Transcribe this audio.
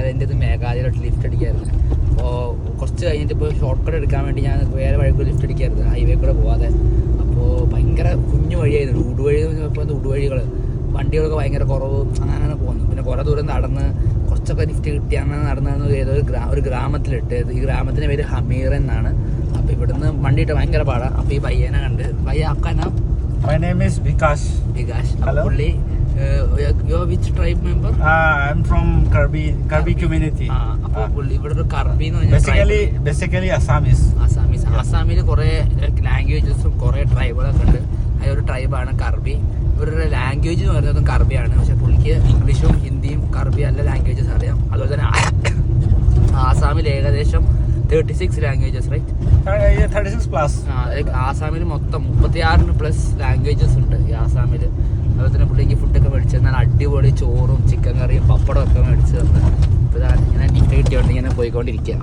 നാഗാലാൻഡിൽ നിന്ന് മേഘാലയയിലോട്ട് ലിഫ്റ്റ് അടിക്കായിരുന്നു. അപ്പോൾ കുറച്ച് കഴിഞ്ഞിട്ട് ഇപ്പോൾ ഷോർട്ട് കട്ട് എടുക്കാൻ വേണ്ടി ഞാൻ വേറെ വഴിക്ക് ലിഫ്റ്റ് അടിക്കായിരുന്നു, ഹൈവേ കൂടെ പോകാതെ. അപ്പോൾ ഭയങ്കര കുഞ്ഞു വഴിയായിരുന്നു, ഊടുവഴി ഇപ്പോൾ ഊടുവഴികൾ, വണ്ടികളൊക്കെ ഭയങ്കര കുറവ്, അങ്ങനെ പോകുന്നു. പിന്നെ കുറേ ദൂരം നടന്ന് കുറച്ചൊക്കെ ലിഫ്റ്റ് കിട്ടി അങ്ങനെ നടന്നു ഏതോ ഒരു ഗ്രാമത്തിലിട്ട്. ഈ ഗ്രാമത്തിൻ്റെ പേര് ഹമീർ എന്നാണ്. അപ്പോൾ ഇവിടുന്ന് വണ്ടിയിട്ട് ഭയങ്കര പാടാണ്. അപ്പോൾ ഈ പയ്യനെ കണ്ട്, പയ്യ ആക്കാനാ My name is Vikash. Hello. പുള്ളി യോ which tribe member? I'm from Karbi community. അപ്പോൾ പുള്ളി ഇവിടെ ഒരു കർബി എന്ന് പറഞ്ഞാൽ basically Assamese. ആസാമിൽ കുറേ ലാംഗ്വേജസും കുറേ ട്രൈബുകളൊക്കെ ഉണ്ട്. അതിലൊരു ട്രൈബാണ് കർബി. ഇവരുടെ ലാംഗ്വേജ് എന്ന് പറയുന്നതും കർബിയാണ്. പക്ഷെ പുള്ളിക്ക് ഇംഗ്ലീഷും ഹിന്ദിയും കർബി നല്ല ലാംഗ്വേജസ് അറിയാം. അതുപോലെ തന്നെ ആസാമിൽ ഏകദേശം 36 ലാംഗ്വേജസ്, റൈറ്റ്? 36 plus. ആസാമിൽ മൊത്തം 36+ ലാംഗ്വേജസ് ഉണ്ട് ഈ ആസാമിൽ. അതുപോലെ തന്നെ പുള്ളിക്ക് ഫുഡൊക്കെ മേടിച്ച് തന്നാൽ അടിപൊളി ചോറും ചിക്കൻ കറിയും പപ്പടം ഒക്കെ മേടിച്ച് തന്നു. ഇപ്പോൾ ഇങ്ങനെ ടിക്കറ്റ് കിട്ടിയോണ്ട് ഇങ്ങനെ പോയിക്കൊണ്ടിരിക്കുക.